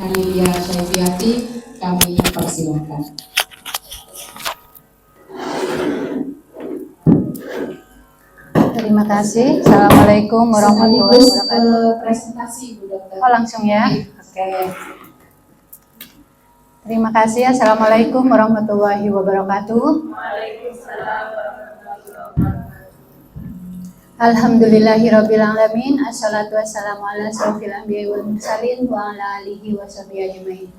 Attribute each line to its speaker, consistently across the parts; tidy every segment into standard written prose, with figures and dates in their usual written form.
Speaker 1: Lydia Syaifiati, kami persilakan.
Speaker 2: Terima kasih. Assalamualaikum warahmatullahi wabarakatuh.
Speaker 1: Presentasi, Bu Dokter.
Speaker 2: Oh, langsung ya. Oke. Terima kasih. Assalamualaikum warahmatullahi wabarakatuh.
Speaker 3: Waalaikumsalam warahmatullahi wabarakatuh.
Speaker 2: Alhamdulillahirabbil alamin. Assalatu wassalamu ala asyrofil anbiya'i wal mursalin wa ala alihi washabihi ajmain.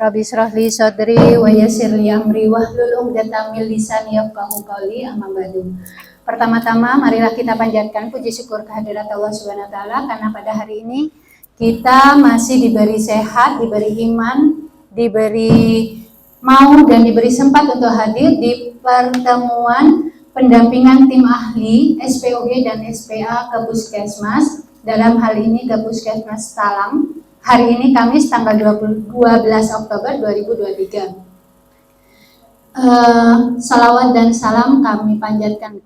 Speaker 2: Rabbi shrah li sadri wa yassir li amri wahlul 'uqdatam min lisani yafqahu qawli. Amma ba'du. Pertama-tama marilah kita panjatkan puji syukur kehadirat Allah Subhanahu wa taala karena pada hari ini kita masih diberi sehat, diberi iman, diberi mau dan diberi sempat untuk hadir di pertemuan pendampingan tim ahli SPOG dan SPA ke Puskesmas, dalam hal ini ke Puskesmas Talang. Hari ini Kamis tanggal 12 Oktober 2023. Salawat dan salam kami panjatkan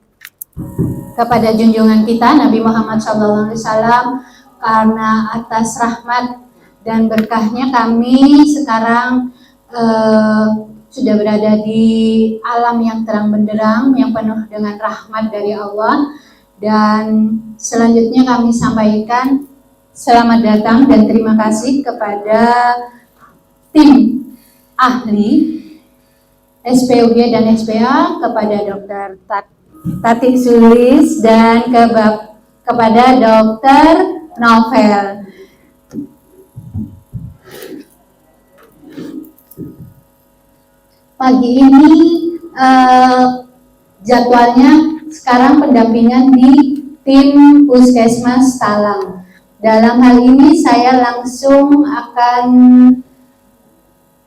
Speaker 2: kepada junjungan kita Nabi Muhammad SAW, karena atas rahmat dan berkahnya kami sekarang sudah berada di alam yang terang benderang, yang penuh dengan rahmat dari Allah. Dan selanjutnya kami sampaikan selamat datang dan terima kasih kepada tim ahli SPOG dan SPA, kepada Dr. Tati Sulis dan kepada Dr. Novel. Pagi ini jadwalnya sekarang pendampingan di tim Puskesmas Talang. Dalam hal ini saya langsung akan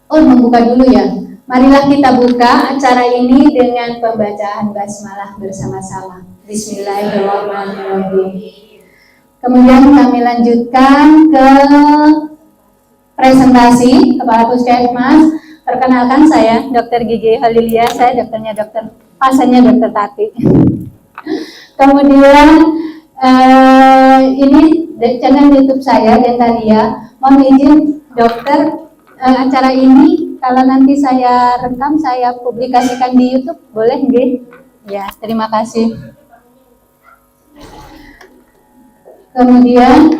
Speaker 2: membuka dulu ya. Marilah kita buka acara ini dengan pembacaan basmalah bersama-sama. Bismillahirrahmanirrahim. Kemudian kami lanjutkan ke presentasi Kepala Puskesmas. Perkenalkan, saya Dr. Gigi Halilia, saya dokternya pasiennya Dr. Tati. Kemudian ini channel YouTube saya, Dentalia. Mohon izin dokter, acara ini kalau nanti saya rekam, saya publikasikan di YouTube, boleh nggih? Ya, terima kasih. Kemudian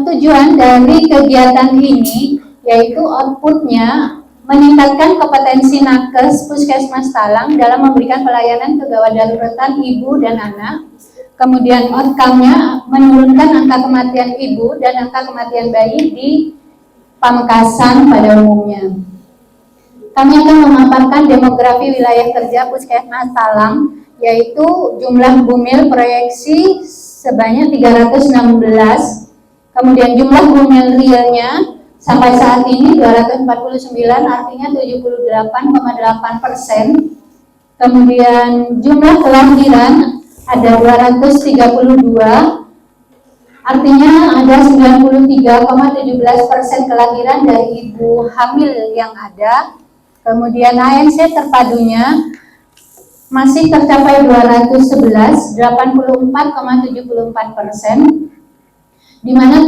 Speaker 2: tujuan dari kegiatan ini yaitu outputnya meningkatkan kompetensi nakes Puskesmas Talang dalam memberikan pelayanan kegawat daruratan ibu dan anak. Kemudian outcome-nya menurunkan angka kematian ibu dan angka kematian bayi di Pamekasan pada umumnya. Kami akan memaparkan demografi wilayah kerja Puskesmas Talang, yaitu jumlah bumil proyeksi sebanyak 316, kemudian jumlah bumil realnya sampai saat ini 249, artinya 78,8%. Kemudian jumlah kelahiran ada 232, artinya ada 93,17% kelahiran dari ibu hamil yang ada. Kemudian ANC terpadunya masih tercapai 211, 84,74%. Di mana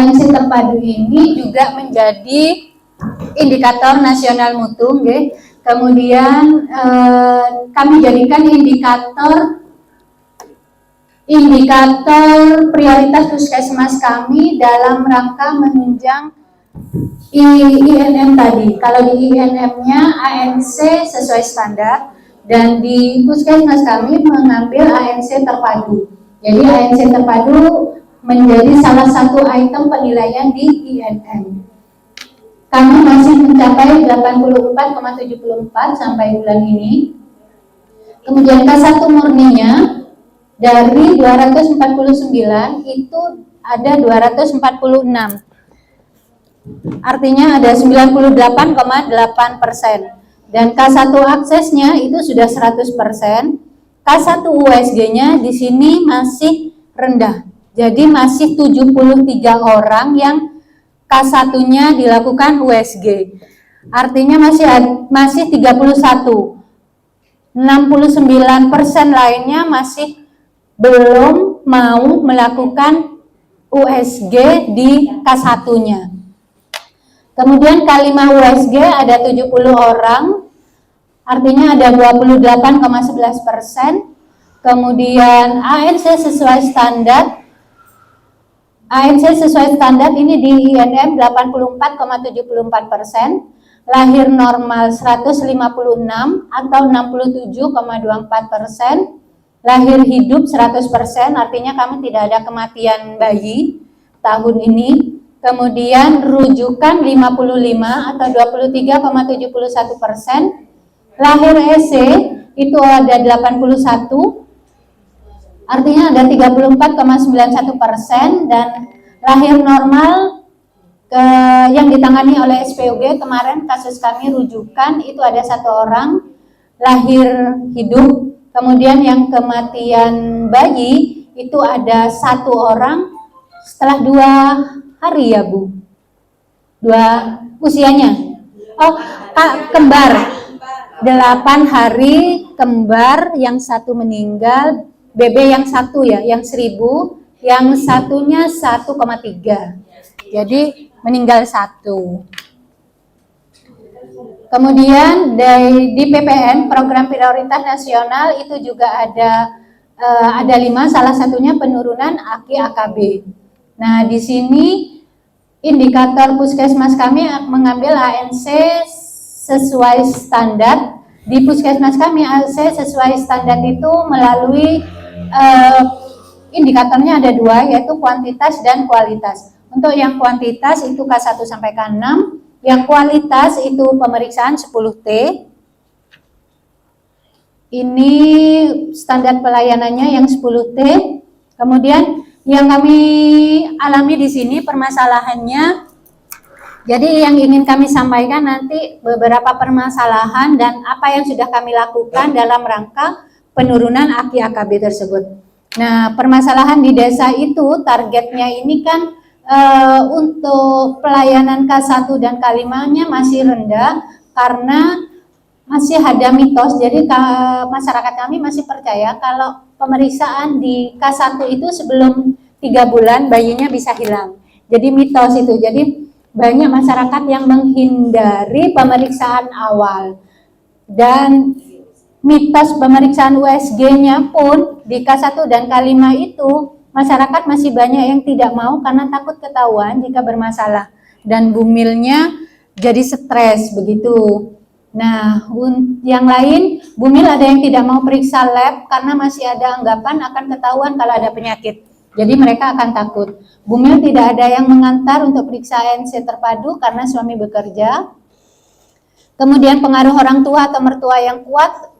Speaker 2: ANC terpadu ini juga menjadi indikator nasional mutu, okay? Kemudian kami jadikan indikator prioritas puskesmas kami dalam rangka menunjang INM tadi. Kalau di INM-nya ANC sesuai standar, dan di puskesmas kami mengambil ANC terpadu. Jadi ANC terpadu menjadi salah satu item penilaian di INM. Kami masih mencapai 84,74 sampai bulan ini. Kemudian K1 murninya dari 249 itu ada 246. Artinya ada 98,8%. Dan K1 aksesnya itu sudah 100%. K1 USG-nya di sini masih rendah. Jadi masih 73 orang yang K1-nya dilakukan USG. Artinya masih 31. 69% lainnya masih belum mau melakukan USG di K1-nya. Kemudian K5 USG ada 70 orang, artinya ada 28,11%. Kemudian ANC sesuai standar ini di INM 84,74%, lahir normal 156 atau 67,24%, lahir hidup 100%, artinya kami tidak ada kematian bayi tahun ini. Kemudian rujukan 55 atau 23,71%, lahir EC itu ada 81, artinya ada 34,91%, dan lahir normal yang ditangani oleh SPOG kemarin kasus kami rujukan itu ada 1 orang, lahir hidup. Kemudian yang kematian bayi itu ada 1 orang setelah 2 hari ya Bu, 2 usianya. Oh, kembar 8 hari kembar, yang 1 meninggal, BB yang 1 ya, yang 1000, yang satunya 1,3, jadi meninggal 1. Kemudian di PPN program prioritas nasional itu juga ada 5, salah satunya penurunan AKI AKB. Nah, di sini indikator puskesmas kami mengambil ANC sesuai standar. Di puskesmas kami ANC sesuai standar itu melalui indikatornya ada 2, yaitu kuantitas dan kualitas. Untuk yang kuantitas itu K1 sampai K6, yang kualitas itu pemeriksaan 10T. Ini standar pelayanannya yang 10T. Kemudian yang kami alami di sini permasalahannya, jadi yang ingin kami sampaikan nanti beberapa permasalahan dan apa yang sudah kami lakukan dalam rangka penurunan AKI AKB tersebut. Nah, permasalahan di desa itu targetnya ini kan untuk pelayanan K1 dan K5-nya masih rendah karena masih ada mitos. Jadi masyarakat kami masih percaya kalau pemeriksaan di K1 itu sebelum 3 bulan bayinya bisa hilang. Jadi mitos itu. Jadi banyak masyarakat yang menghindari pemeriksaan awal. Dan mitos pemeriksaan USG-nya pun di K1 dan K5 itu masyarakat masih banyak yang tidak mau karena takut ketahuan jika bermasalah dan bumilnya jadi stres begitu. Nah, yang lain bumil ada yang tidak mau periksa lab karena masih ada anggapan akan ketahuan kalau ada penyakit. Jadi mereka akan takut. Bumil tidak ada yang mengantar untuk periksa ANC terpadu karena suami bekerja. Kemudian pengaruh orang tua atau mertua yang kuat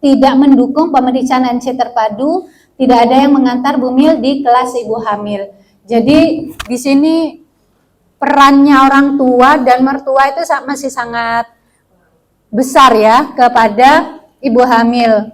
Speaker 2: tidak mendukung pemeriksaan ANC terpadu, tidak ada yang mengantar bumil di kelas ibu hamil. Jadi di sini perannya orang tua dan mertua itu masih sangat besar ya kepada ibu hamil.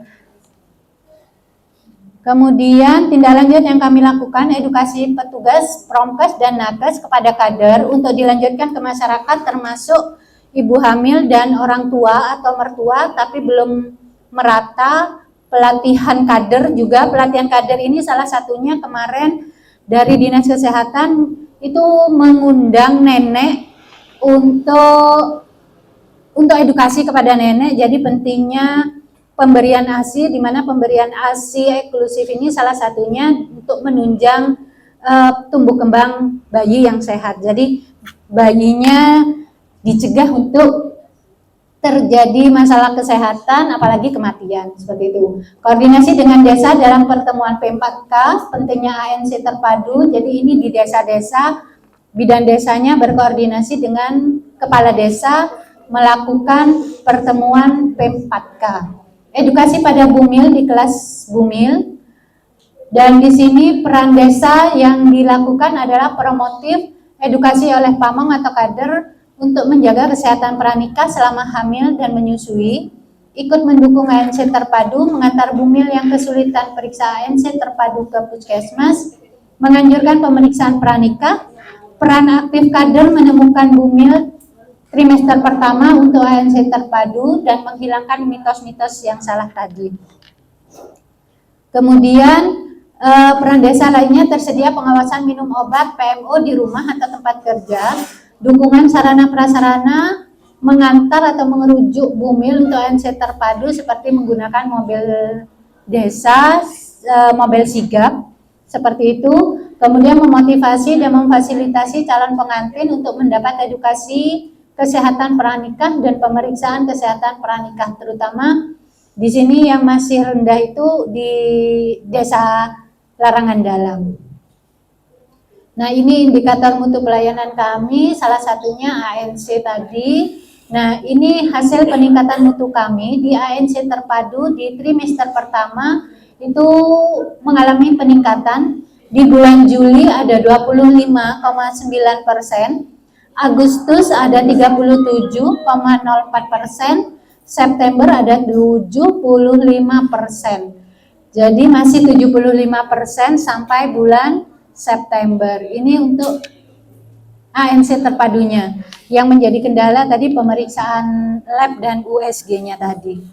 Speaker 2: Kemudian tindak lanjut yang kami lakukan edukasi petugas Promkes dan Nakes kepada kader untuk dilanjutkan ke masyarakat termasuk ibu hamil dan orang tua atau mertua tapi belum merata. Pelatihan kader juga, pelatihan kader ini salah satunya kemarin dari Dinas Kesehatan itu mengundang nenek untuk edukasi kepada nenek. Jadi pentingnya pemberian ASI, di mana pemberian ASI eksklusif ini salah satunya untuk menunjang tumbuh kembang bayi yang sehat. Jadi bayinya dicegah untuk terjadi masalah kesehatan, apalagi kematian, seperti itu. Koordinasi dengan desa dalam pertemuan P4K, pentingnya ANC terpadu. Jadi ini di desa-desa, bidan desanya berkoordinasi dengan kepala desa melakukan pertemuan P4K. Edukasi pada bumil di kelas bumil. Dan di sini peran desa yang dilakukan adalah promotif edukasi oleh pamong atau kader untuk menjaga kesehatan pranikah selama hamil dan menyusui, ikut mendukung ANC terpadu, mengantar bumil yang kesulitan periksa ANC terpadu ke puskesmas, menganjurkan pemeriksaan pranikah, peran aktif kader menemukan bumil trimester pertama untuk ANC terpadu dan menghilangkan mitos-mitos yang salah tadi. Kemudian peran desa lainnya tersedia pengawasan minum obat PMO di rumah atau tempat kerja. dukungan sarana prasarana mengantar atau merujuk bumil untuk ANC terpadu seperti menggunakan mobil desa, mobil sigap seperti itu. Kemudian memotivasi dan memfasilitasi calon pengantin untuk mendapat edukasi kesehatan pranikah dan pemeriksaan kesehatan pranikah, terutama di sini yang masih rendah itu di desa Larangan Dalam. Nah, ini indikator mutu pelayanan kami, salah satunya ANC tadi. Nah, ini hasil peningkatan mutu kami di ANC terpadu di trimester pertama itu mengalami peningkatan. Di bulan Juli ada 25,9%, Agustus ada 37,04%, September ada 75%. Jadi masih 75% sampai bulan September. Ini untuk ANC terpadunya. Yang menjadi kendala tadi pemeriksaan lab dan USG-nya tadi.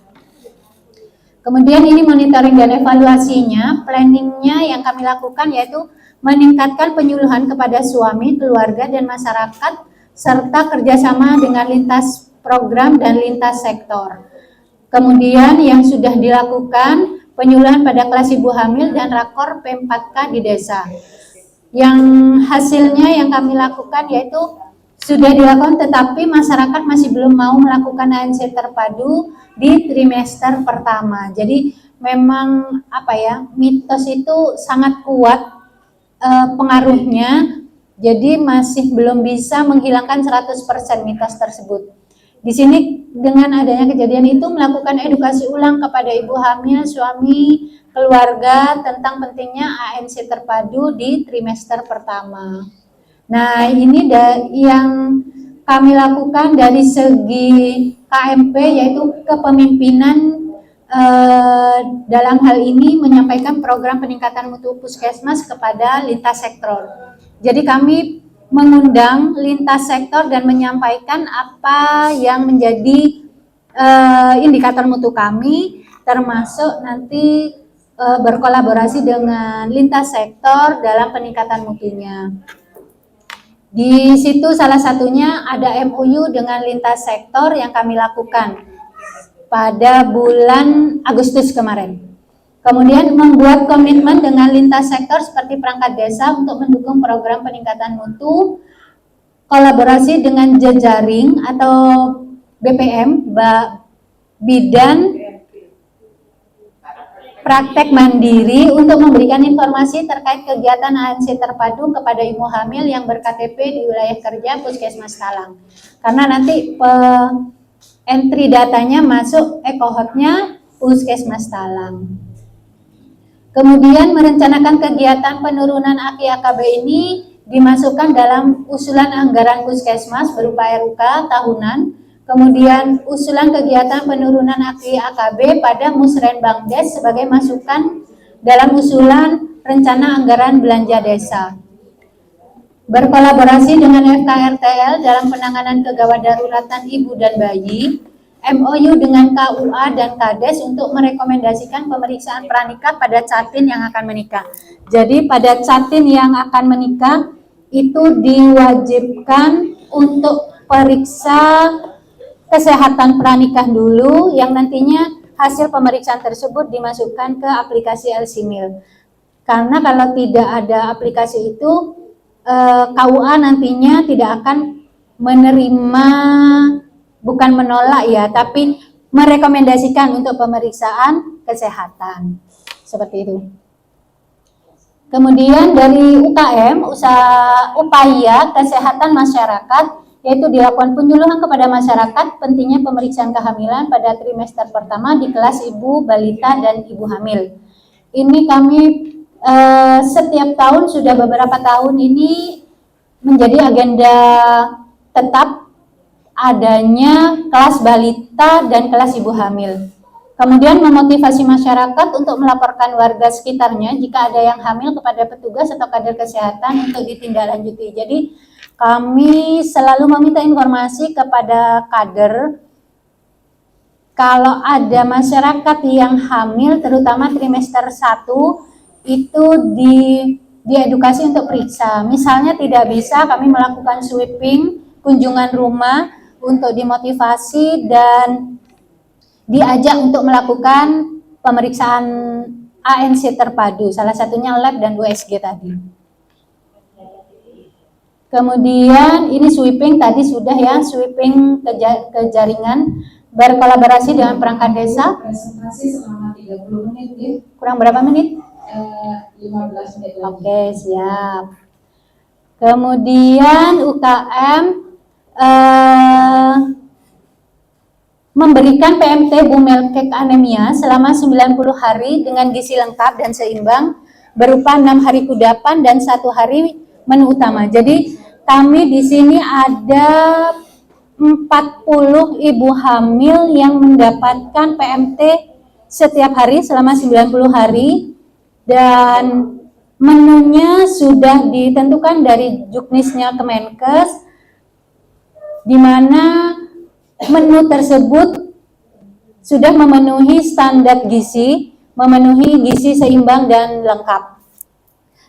Speaker 2: Kemudian ini monitoring dan evaluasinya, planningnya yang kami lakukan yaitu meningkatkan penyuluhan kepada suami, keluarga, dan masyarakat, serta kerjasama dengan lintas program dan lintas sektor. Kemudian yang sudah dilakukan, penyuluhan pada kelas ibu hamil dan rakor P4K di desa. Yang hasilnya yang kami lakukan yaitu sudah dilakukan, tetapi masyarakat masih belum mau melakukan ANC terpadu di trimester pertama. Jadi memang mitos itu sangat kuat pengaruhnya. Jadi masih belum bisa menghilangkan 100% mitos tersebut. Di sini dengan adanya kejadian itu melakukan edukasi ulang kepada ibu hamil, suami, keluarga tentang pentingnya ANC terpadu di trimester pertama. Nah, ini yang kami lakukan dari segi KMP yaitu kepemimpinan dalam hal ini menyampaikan program peningkatan mutu puskesmas kepada lintas sektor. Jadi kami mengundang lintas sektor dan menyampaikan apa yang menjadi indikator mutu kami, termasuk nanti berkolaborasi dengan lintas sektor dalam peningkatan mutunya. Di situ salah satunya ada MOU dengan lintas sektor yang kami lakukan pada bulan Agustus kemarin. Kemudian membuat komitmen dengan lintas sektor seperti perangkat desa untuk mendukung program peningkatan mutu, kolaborasi dengan jejaring atau BPM, Bidan Praktek Mandiri untuk memberikan informasi terkait kegiatan ANC terpadu kepada ibu hamil yang ber-KTP di wilayah kerja Puskesmas Talang. Karena nanti entry datanya masuk kohortnya Puskesmas Talang. Kemudian merencanakan kegiatan penurunan AKI-AKB ini dimasukkan dalam usulan anggaran Puskesmas berupa RUK tahunan. Kemudian usulan kegiatan penurunan AKI-AKB pada Musrenbangdes sebagai masukan dalam usulan rencana anggaran belanja desa. Berkolaborasi dengan FKRTL dalam penanganan kegawat daruratan ibu dan bayi, MOU dengan KUA dan KADES untuk merekomendasikan pemeriksaan pranikah pada catin yang akan menikah. Jadi pada catin yang akan menikah itu diwajibkan untuk periksa kesehatan pranikah dulu, yang nantinya hasil pemeriksaan tersebut dimasukkan ke aplikasi LCMIL. Karena kalau tidak ada aplikasi itu, KUA nantinya tidak akan menerima, bukan menolak ya, tapi merekomendasikan untuk pemeriksaan kesehatan. Seperti itu. Kemudian dari UKM, upaya kesehatan masyarakat, yaitu dilakukan penyuluhan kepada masyarakat pentingnya pemeriksaan kehamilan pada trimester pertama di kelas ibu, balita, dan ibu hamil. Ini kami setiap tahun, sudah beberapa tahun ini menjadi agenda tetap adanya kelas balita dan kelas ibu hamil. Kemudian memotivasi masyarakat untuk melaporkan warga sekitarnya jika ada yang hamil kepada petugas atau kader kesehatan untuk ditindaklanjuti. Jadi kami selalu meminta informasi kepada kader kalau ada masyarakat yang hamil, terutama trimester 1, itu diedukasi untuk periksa. Misalnya tidak bisa kami melakukan sweeping kunjungan rumah untuk dimotivasi dan diajak untuk melakukan pemeriksaan ANC terpadu, salah satunya lab dan USG tadi. Kemudian ini sweeping tadi sudah ya, sweeping ke jaringan, berkolaborasi dengan perangkat desa.
Speaker 1: Presentasi selama 30 menit ya.
Speaker 2: Kurang berapa menit?
Speaker 1: 15 menit lagi.
Speaker 2: Oke, siap. Kemudian UKM memberikan PMT Bumelkek anemia selama 90 hari dengan gizi lengkap dan seimbang berupa 6 hari kudapan dan 1 hari menu utama. Jadi kami di sini ada 40 ibu hamil yang mendapatkan PMT setiap hari selama 90 hari dan menunya sudah ditentukan dari juknisnya Kemenkes, di mana menu tersebut sudah memenuhi standar gizi, memenuhi gizi seimbang dan lengkap.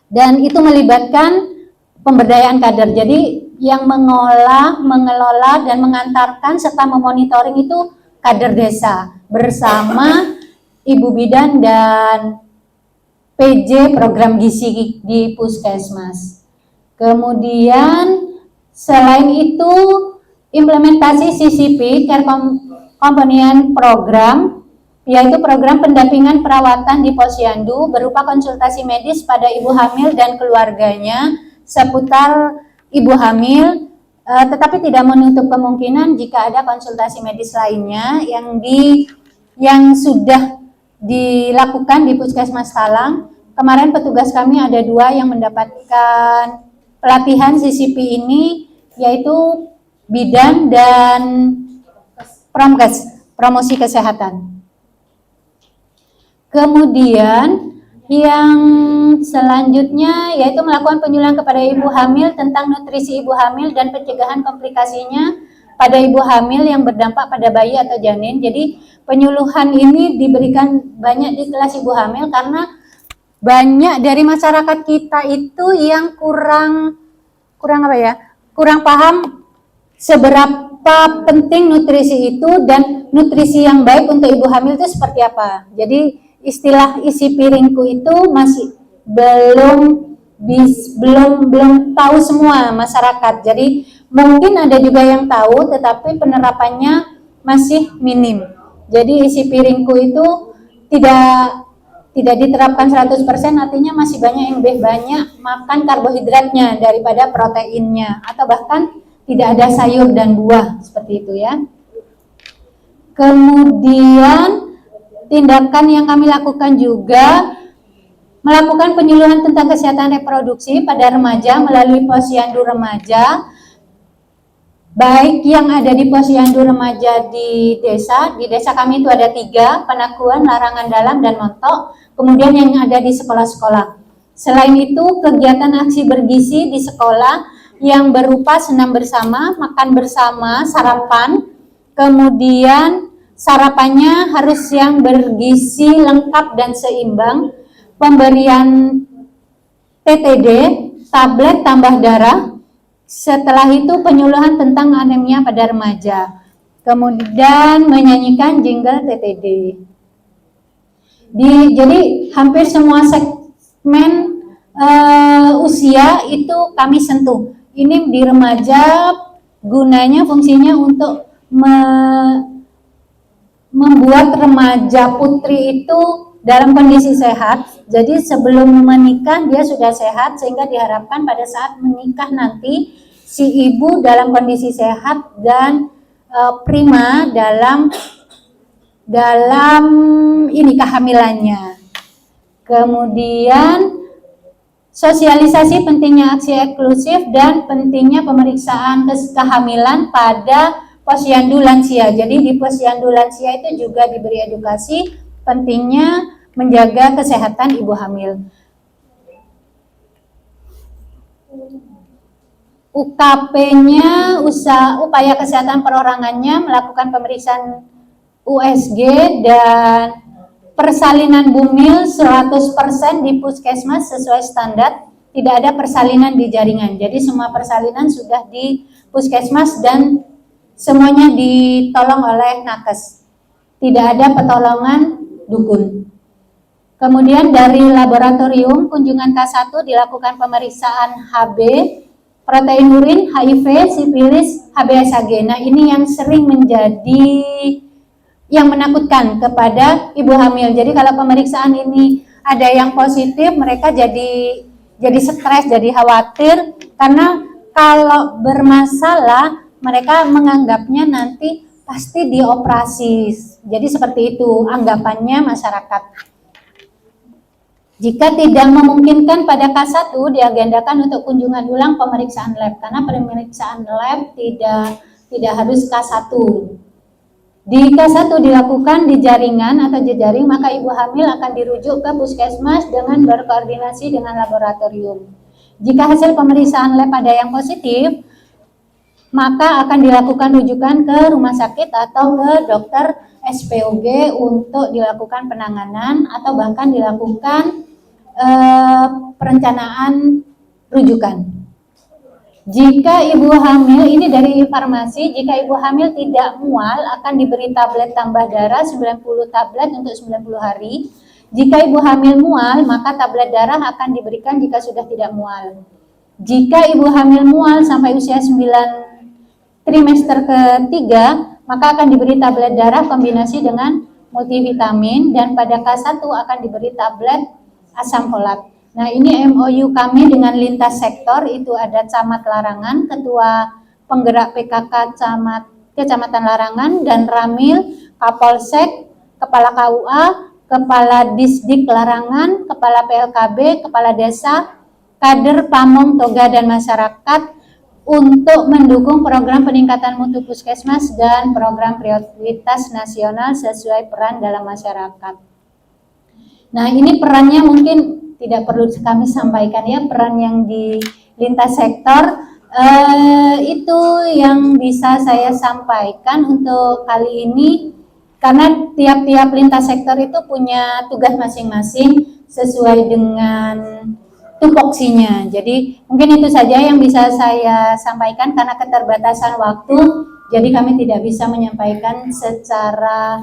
Speaker 2: Dan itu melibatkan pemberdayaan kader. Jadi yang mengolah, mengelola, dan mengantarkan serta memonitoring itu kader desa bersama ibu bidan dan PJ program gizi di Puskesmas. Kemudian selain itu implementasi CCP Care Companion Program, yaitu program pendampingan perawatan di posyandu berupa konsultasi medis pada ibu hamil dan keluarganya seputar ibu hamil, tetapi tidak menutup kemungkinan jika ada konsultasi medis lainnya yang sudah dilakukan di Puskesmas Talang. Kemarin petugas kami ada 2 yang mendapatkan pelatihan CCP ini, yaitu bidan dan promkes, promosi kesehatan. Kemudian yang selanjutnya yaitu melakukan penyuluhan kepada ibu hamil tentang nutrisi ibu hamil dan pencegahan komplikasinya pada ibu hamil yang berdampak pada bayi atau janin. Jadi penyuluhan ini diberikan banyak di kelas ibu hamil karena banyak dari masyarakat kita itu yang kurang paham seberapa penting nutrisi itu dan nutrisi yang baik untuk ibu hamil itu seperti apa. Jadi istilah isi piringku itu masih belum tahu semua masyarakat. Jadi mungkin ada juga yang tahu tetapi penerapannya masih minim. Jadi isi piringku itu tidak diterapkan 100%, artinya masih banyak yang lebih banyak makan karbohidratnya daripada proteinnya, atau bahkan tidak ada sayur dan buah seperti itu ya. Kemudian tindakan yang kami lakukan juga melakukan penyuluhan tentang kesehatan reproduksi pada remaja melalui posyandu remaja, baik yang ada di posyandu remaja di desa kami itu ada 3, Panakuan, Larangan Dalam, dan Montok, kemudian yang ada di sekolah-sekolah. Selain itu kegiatan aksi bergizi di sekolah yang berupa senam bersama, makan bersama, sarapan, kemudian sarapannya harus yang bergizi lengkap dan seimbang, pemberian TTD, tablet tambah darah, setelah itu penyuluhan tentang anemia pada remaja, kemudian menyanyikan jingle TTD. Jadi hampir semua segmen usia itu kami sentuh. Ini di remaja gunanya fungsinya untuk membuat remaja putri itu dalam kondisi sehat. Jadi sebelum menikah dia sudah sehat, sehingga diharapkan pada saat menikah nanti si ibu dalam kondisi sehat dan prima dalam ini kehamilannya. Kemudian sosialisasi pentingnya aksi eksklusif dan pentingnya pemeriksaan kehamilan pada posyandu lansia. Jadi di posyandu lansia itu juga diberi edukasi pentingnya menjaga kesehatan ibu hamil. UKP-nya, upaya kesehatan perorangannya, melakukan pemeriksaan USG dan persalinan bumil 100% di puskesmas sesuai standar. tidak ada persalinan di jaringan. Jadi semua persalinan sudah di puskesmas dan semuanya ditolong oleh nakes. Tidak ada pertolongan dukun. Kemudian dari laboratorium kunjungan K1 dilakukan pemeriksaan HB, protein urin, HIV, sifilis, HBsAg. Nah, ini yang sering menjadi yang menakutkan kepada ibu hamil. Jadi kalau pemeriksaan ini ada yang positif, mereka jadi stres, jadi khawatir karena kalau bermasalah mereka menganggapnya nanti pasti dioperasi. Jadi seperti itu anggapannya masyarakat. Jika tidak memungkinkan pada K1 diagendakan untuk kunjungan ulang pemeriksaan lab karena pemeriksaan lab tidak harus K1. Di K1 dilakukan di jaringan atau jejaring, maka ibu hamil akan dirujuk ke puskesmas dengan berkoordinasi dengan laboratorium. Jika hasil pemeriksaan lab ada yang positif, maka akan dilakukan rujukan ke rumah sakit atau ke dokter SPOG untuk dilakukan penanganan atau bahkan dilakukan perencanaan rujukan. Jika ibu hamil, ini dari farmasi, jika ibu hamil tidak mual akan diberi tablet tambah darah 90 tablet untuk 90 hari. Jika ibu hamil mual, maka tablet darah akan diberikan jika sudah tidak mual. Jika ibu hamil mual sampai usia 9 trimester ketiga, maka akan diberi tablet darah kombinasi dengan multivitamin dan pada K1 akan diberi tablet asam folat. Nah, ini MOU kami dengan lintas sektor, itu ada Camat Larangan, Ketua Penggerak PKK Kecamatan Larangan, dan Ramil, Kapolsek, Kepala KUA, Kepala Disdik Larangan, Kepala PLKB, Kepala Desa, kader Pamong, Toga, dan masyarakat untuk mendukung program peningkatan mutu puskesmas dan program prioritas nasional sesuai peran dalam masyarakat. Nah, ini perannya mungkin tidak perlu kami sampaikan ya, peran yang di lintas sektor itu yang bisa saya sampaikan untuk kali ini, karena tiap-tiap lintas sektor itu punya tugas masing-masing sesuai dengan tupoksinya. Jadi mungkin itu saja yang bisa saya sampaikan karena keterbatasan waktu, jadi kami tidak bisa menyampaikan secara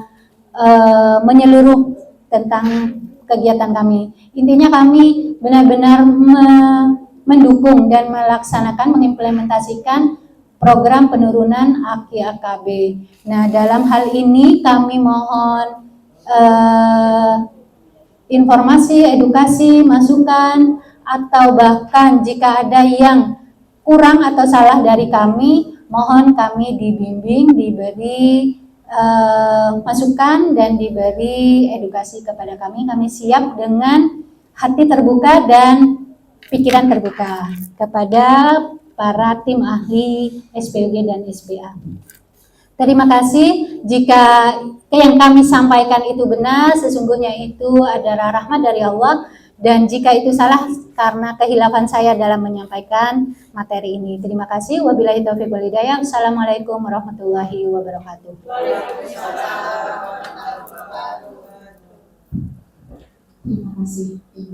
Speaker 2: menyeluruh tentang kegiatan kami. Intinya kami benar-benar mendukung dan melaksanakan, mengimplementasikan program penurunan AKI-AKB. Nah, dalam hal ini kami mohon informasi, edukasi, masukan, atau bahkan jika ada yang kurang atau salah dari kami, mohon kami dibimbing, diberi masukan dan diberi edukasi kepada kami. Kami siap dengan hati terbuka dan pikiran terbuka kepada para tim ahli SPOG dan SPA. Terima kasih. Jika yang kami sampaikan itu benar, sesungguhnya itu adalah rahmat dari Allah, dan jika itu salah karena kehilafan saya dalam menyampaikan materi ini. Terima kasih. Wabillahi taufiq wal hidayah. Assalamualaikum warahmatullahi wabarakatuh.
Speaker 1: Terima kasih, Ibu.